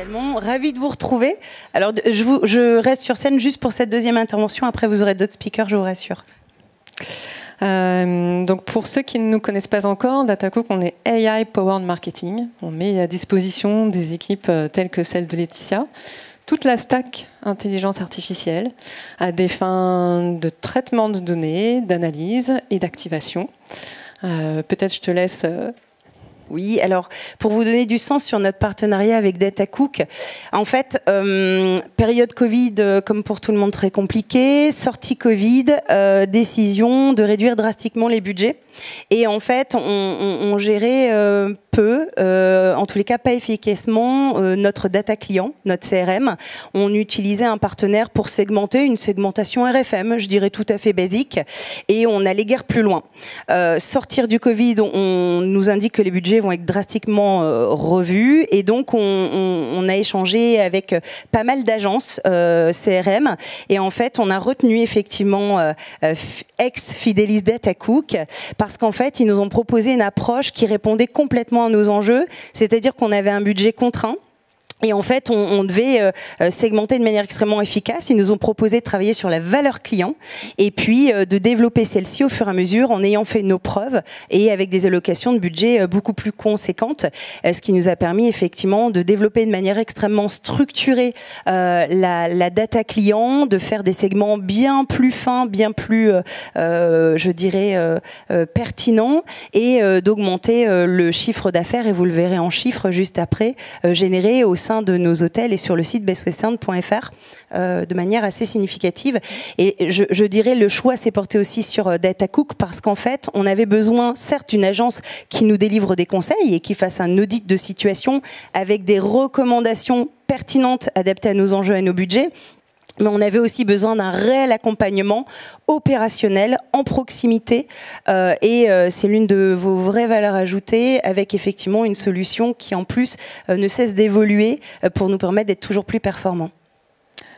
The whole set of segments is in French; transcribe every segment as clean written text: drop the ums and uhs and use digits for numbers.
également. Ravie de vous retrouver. Alors, je reste sur scène juste pour cette deuxième intervention. Après, vous aurez d'autres speakers, je vous rassure. Donc pour ceux qui ne nous connaissent pas encore, Datacook, on est AI Powered Marketing. On met à disposition des équipes telles que celle de Laetitia toute la stack intelligence artificielle à des fins de traitement de données, d'analyse et d'activation. Peut-être je te laisse... Oui, alors pour vous donner du sens sur notre partenariat avec Datacook, en fait, période Covid, comme pour tout le monde, très compliquée, sortie Covid, décision de réduire drastiquement les budgets. Et en fait, on gérait peu, en tous les cas pas efficacement, notre data client, notre CRM. On utilisait un partenaire pour segmenter, une segmentation RFM, je dirais tout à fait basique, et on allait guère plus loin. Sortir du Covid, on nous indique que les budgets vont être drastiquement revus, et donc on a échangé avec pas mal d'agences CRM, et en fait, on a retenu effectivement ex-Fidelis Datacook, parce qu'en fait, ils nous ont proposé une approche qui répondait complètement à nos enjeux, c'est-à-dire qu'on avait un budget contraint. Et en fait, on devait segmenter de manière extrêmement efficace. Ils nous ont proposé de travailler sur la valeur client et puis de développer celle-ci au fur et à mesure en ayant fait nos preuves et avec des allocations de budget beaucoup plus conséquentes, ce qui nous a permis effectivement de développer de manière extrêmement structurée la data client, de faire des segments bien plus fins, bien plus, je dirais, pertinents et d'augmenter le chiffre d'affaires, et vous le verrez en chiffres juste après, généré au sein de nos hôtels et sur le site bestwestern.fr de manière assez significative. Et je dirais le choix s'est porté aussi sur Datacook parce qu'en fait, on avait besoin certes d'une agence qui nous délivre des conseils et qui fasse un audit de situation avec des recommandations pertinentes adaptées à nos enjeux et à nos budgets. Mais on avait aussi besoin d'un réel accompagnement opérationnel, en proximité. Et c'est l'une de vos vraies valeurs ajoutées, avec effectivement une solution qui, en plus, ne cesse d'évoluer pour nous permettre d'être toujours plus performants.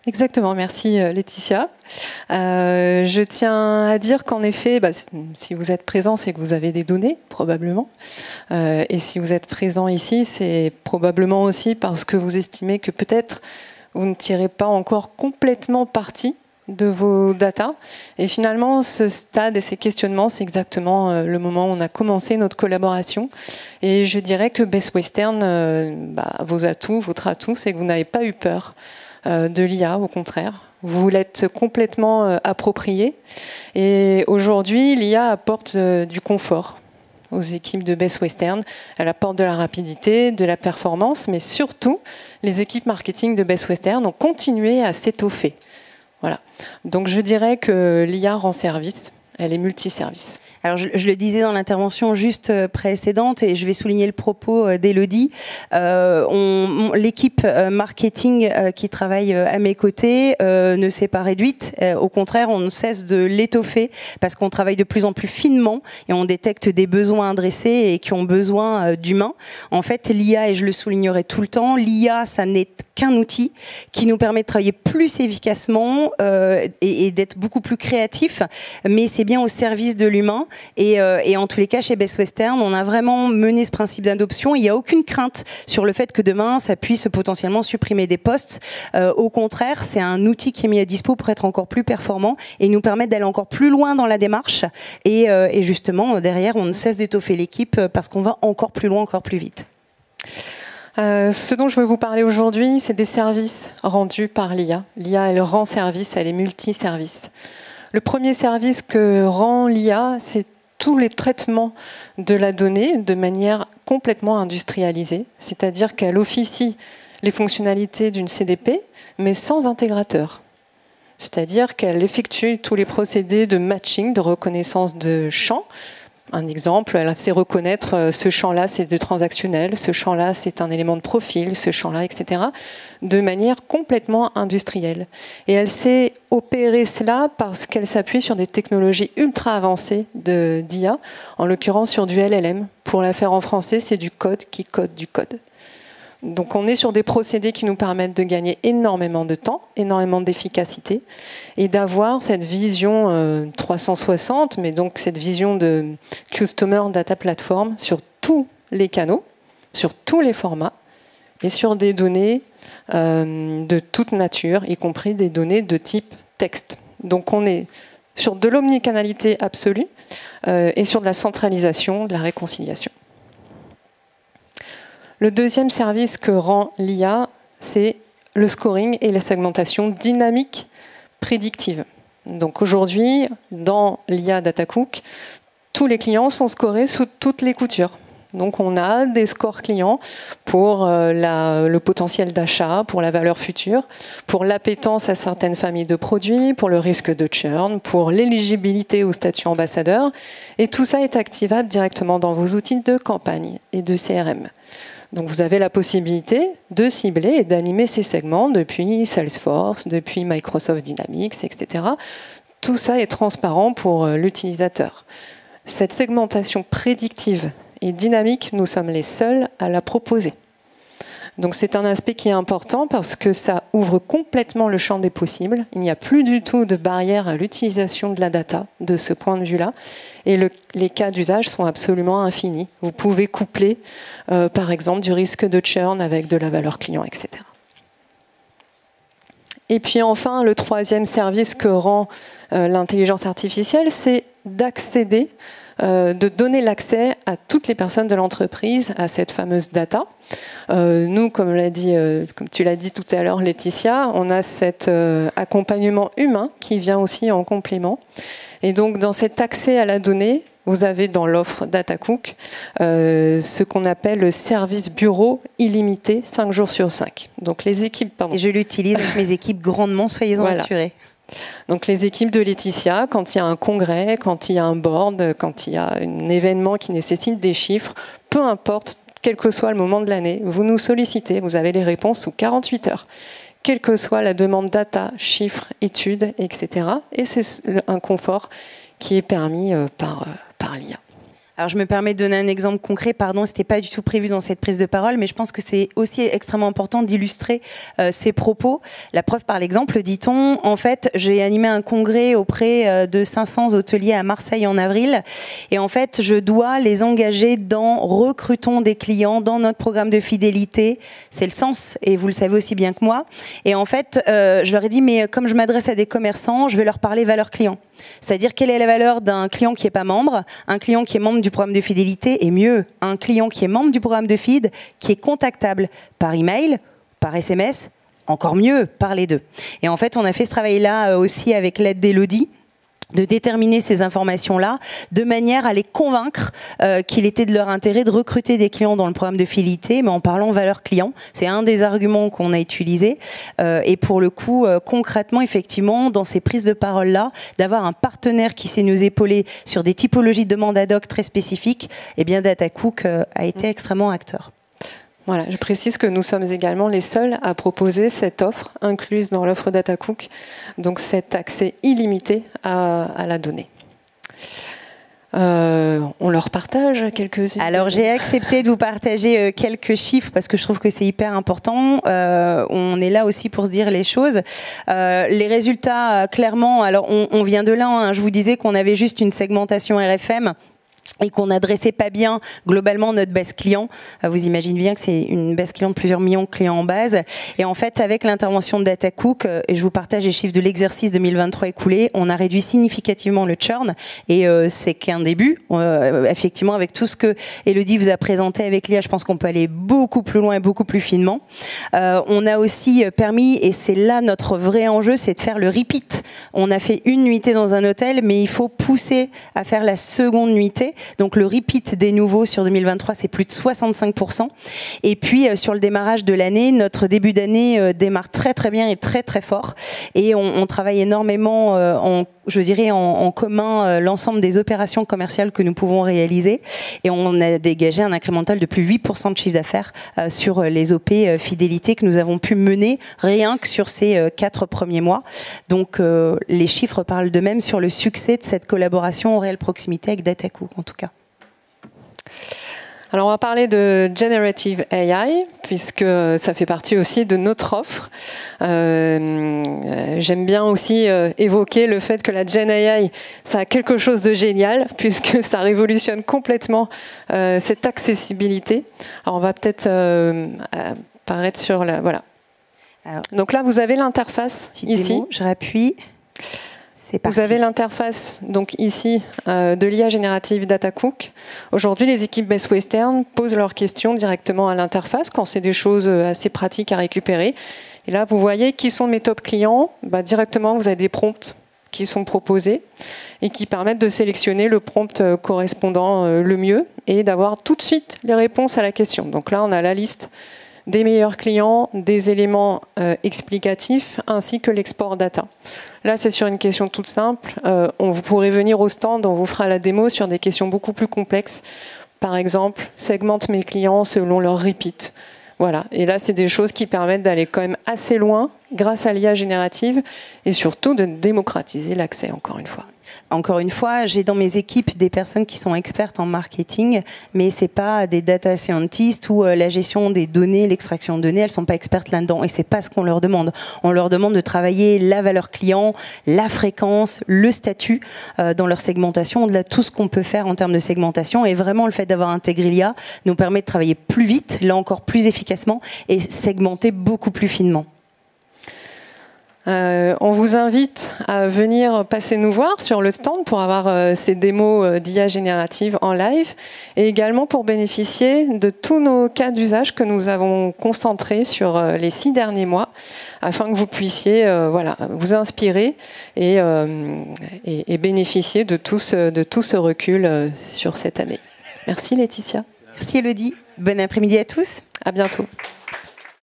Exactement, merci Laetitia. Je tiens à dire qu'en effet, si vous êtes présent, c'est que vous avez des données, probablement. Et si vous êtes présent ici, c'est probablement aussi parce que vous estimez que peut-être vous ne tirez pas encore complètement parti de vos datas. Et finalement, ce stade et ces questionnements, c'est exactement le moment où on a commencé notre collaboration. Et je dirais que Best Western, vos atouts, votre atout, c'est que vous n'avez pas eu peur de l'IA, au contraire. Vous l'êtes complètement approprié. Et aujourd'hui, l'IA apporte du confort aux équipes de Best Western. Elle apporte de la rapidité, de la performance, mais surtout, les équipes marketing de Best Western ont continué à s'étoffer. Voilà. Donc je dirais que l'IA rend service, elle est multiservice. Alors je le disais dans l'intervention juste précédente, et je vais souligner le propos d'Élodie. L'équipe marketing qui travaille à mes côtés ne s'est pas réduite. Au contraire, on ne cesse de l'étoffer parce qu'on travaille de plus en plus finement et on détecte des besoins adressés et qui ont besoin d'humains. En fait, l'IA, et je le soulignerai tout le temps, l'IA, ça n'est qu'un outil qui nous permet de travailler plus efficacement et d'être beaucoup plus créatif, mais c'est bien au service de l'humain. Et en tous les cas, chez Best Western, on a vraiment mené ce principe d'adoption. Il n'y a aucune crainte sur le fait que demain, ça puisse potentiellement supprimer des postes. Au contraire, c'est un outil qui est mis à dispo pour être encore plus performant et nous permettre d'aller encore plus loin dans la démarche. Et justement, derrière, on ne cesse d'étoffer l'équipe parce qu'on va encore plus loin, encore plus vite. Ce dont je veux vous parler aujourd'hui, c'est des services rendus par l'IA. L'IA, elle rend service, elle est multiservice. Le premier service que rend l'IA, c'est tous les traitements de la donnée de manière complètement industrialisée, c'est-à-dire qu'elle officie les fonctionnalités d'une CDP, mais sans intégrateur. C'est-à-dire qu'elle effectue tous les procédés de matching, de reconnaissance de champs. Un exemple, elle sait reconnaître ce champ-là, c'est de transactionnel, ce champ-là, c'est un élément de profil, ce champ-là, etc., de manière complètement industrielle. Et elle sait opérer cela parce qu'elle s'appuie sur des technologies ultra avancées d'IA, en l'occurrence sur du LLM. Pour la faire en français, c'est du code qui code du code. Donc on est sur des procédés qui nous permettent de gagner énormément de temps, énormément d'efficacité et d'avoir cette vision 360, mais donc cette vision de Customer Data Platform sur tous les canaux, sur tous les formats et sur des données de toute nature, y compris des données de type texte. Donc on est sur de l'omnicanalité absolue et sur de la centralisation, de la réconciliation. Le deuxième service que rend l'IA, c'est le scoring et la segmentation dynamique prédictive. Donc aujourd'hui, dans l'IA DataCook, tous les clients sont scorés sous toutes les coutures. Donc on a des scores clients pour le potentiel d'achat, pour la valeur future, pour l'appétence à certaines familles de produits, pour le risque de churn, pour l'éligibilité au statut ambassadeur. Et tout ça est activable directement dans vos outils de campagne et de CRM. Donc vous avez la possibilité de cibler et d'animer ces segments depuis Salesforce, depuis Microsoft Dynamics, etc. Tout ça est transparent pour l'utilisateur. Cette segmentation prédictive et dynamique, nous sommes les seuls à la proposer. Donc c'est un aspect qui est important parce que ça ouvre complètement le champ des possibles. Il n'y a plus du tout de barrière à l'utilisation de la data de ce point de vue-là. Et les cas d'usage sont absolument infinis. Vous pouvez coupler, par exemple, du risque de churn avec de la valeur client, etc. Et puis enfin, le troisième service que rend l'intelligence artificielle, c'est d'accéder, de donner l'accès à toutes les personnes de l'entreprise à cette fameuse data. Nous, comme tu l'as dit tout à l'heure, Laetitia, on a cet accompagnement humain qui vient aussi en complément. Et donc, dans cet accès à la donnée, vous avez dans l'offre DataCook ce qu'on appelle le service bureau illimité 5 jours sur 5. Donc, les équipes... Pardon. Et je l'utilise avec mes équipes grandement, soyez-en assurés. Donc les équipes de Laetitia, quand il y a un congrès, quand il y a un board, quand il y a un événement qui nécessite des chiffres, peu importe, quel que soit le moment de l'année, vous nous sollicitez, vous avez les réponses sous 48 heures. Quelle que soit la demande data, chiffres, études, etc. Et c'est un confort qui est permis par l'IA. Alors je me permets de donner un exemple concret, pardon, ce n'était pas du tout prévu dans cette prise de parole, mais je pense que c'est aussi extrêmement important d'illustrer ces propos. La preuve par l'exemple, dit-on, en fait, j'ai animé un congrès auprès de 500 hôteliers à Marseille en avril, et en fait, je dois les engager dans recrutons des clients, dans notre programme de fidélité. C'est le sens, et vous le savez aussi bien que moi. Et en fait, je leur ai dit, mais comme je m'adresse à des commerçants, je vais leur parler valeur client. C'est-à-dire quelle est la valeur d'un client qui n'est pas membre, un client qui est membre du programme de fidélité, et mieux, un client qui est membre du programme de feed, qui est contactable par email, par SMS, encore mieux, par les deux. Et en fait, on a fait ce travail-là aussi avec l'aide d'Élodie, de déterminer ces informations-là, de manière à les convaincre qu'il était de leur intérêt de recruter des clients dans le programme de fidélité, mais en parlant valeur client. C'est un des arguments qu'on a utilisé. Et pour le coup, concrètement, effectivement, dans ces prises de parole-là, d'avoir un partenaire qui sait nous épauler sur des typologies de demandes ad hoc très spécifiques, eh bien DataCook a été extrêmement acteur. Voilà, je précise que nous sommes également les seuls à proposer cette offre incluse dans l'offre DataCook, donc cet accès illimité à la donnée. On leur partage quelques-unes. Alors j'ai accepté de vous partager quelques chiffres parce que je trouve que c'est hyper important. On est là aussi pour se dire les choses. Les résultats, clairement, alors on vient de là, hein, je vous disais qu'on avait juste une segmentation RFM et qu'on n'adressait pas bien globalement notre base client. Vous imaginez bien que c'est une base client de plusieurs millions de clients en base. Et en fait, avec l'intervention de DataCook, et je vous partage les chiffres de l'exercice 2023 écoulé, on a réduit significativement le churn. Et c'est qu'un début. Effectivement, avec tout ce que Élodie vous a présenté avec l'IA, je pense qu'on peut aller beaucoup plus loin et beaucoup plus finement. On a aussi permis, et c'est là notre vrai enjeu, c'est de faire le repeat. On a fait une nuitée dans un hôtel, mais il faut pousser à faire la seconde nuitée. Donc le repeat des nouveaux sur 2023, c'est plus de 65%. Et puis sur le démarrage de l'année, notre début d'année démarre très très bien et très très fort. Et on travaille énormément en commun l'ensemble des opérations commerciales que nous pouvons réaliser. Et on a dégagé un incrémental de plus 8% de chiffre d'affaires sur les OP fidélité que nous avons pu mener rien que sur ces 4 premiers mois. Donc les chiffres parlent d'eux-mêmes sur le succès de cette collaboration en réelle proximité avec DataCook en tout cas. Alors on va parler de Generative AI, puisque ça fait partie aussi de notre offre. J'aime bien aussi évoquer le fait que la Gen AI, ça a quelque chose de génial, puisque ça révolutionne complètement cette accessibilité. Alors on va peut-être apparaître sur la... Voilà. Alors, donc là, vous avez l'interface ici. Démo, je rappuie. C'est parti. Vous avez l'interface donc ici de l'IA générative DataCook. Aujourd'hui, les équipes Best Western posent leurs questions directement à l'interface quand c'est des choses assez pratiques à récupérer. Et là, vous voyez qui sont mes top clients. Directement, vous avez des prompts qui sont proposés et qui permettent de sélectionner le prompt correspondant le mieux et d'avoir tout de suite les réponses à la question. Donc là, on a la liste des meilleurs clients, des éléments explicatifs, ainsi que l'export data. Là, c'est sur une question toute simple. Vous pourrez venir au stand, on vous fera la démo sur des questions beaucoup plus complexes. Par exemple, segmente mes clients selon leur repeat. Voilà. Et là, c'est des choses qui permettent d'aller quand même assez loin grâce à l'IA générative et surtout de démocratiser l'accès, encore une fois. Encore une fois, j'ai dans mes équipes des personnes qui sont expertes en marketing, mais ce n'est pas des data scientists ou la gestion des données, l'extraction de données, elles ne sont pas expertes là-dedans. Et ce n'est pas ce qu'on leur demande. On leur demande de travailler la valeur client, la fréquence, le statut dans leur segmentation, au-delà de tout ce qu'on peut faire en termes de segmentation. Et vraiment, le fait d'avoir intégré l'IA nous permet de travailler plus vite, là encore plus efficacement, et segmenter beaucoup plus finement. On vous invite à venir passer nous voir sur le stand pour avoir ces démos d'IA générative en live et également pour bénéficier de tous nos cas d'usage que nous avons concentrés sur les 6 derniers mois afin que vous puissiez vous inspirer et bénéficier de tout ce recul sur cette année. Merci Laetitia. Merci Elodie. Bon après-midi à tous. À bientôt.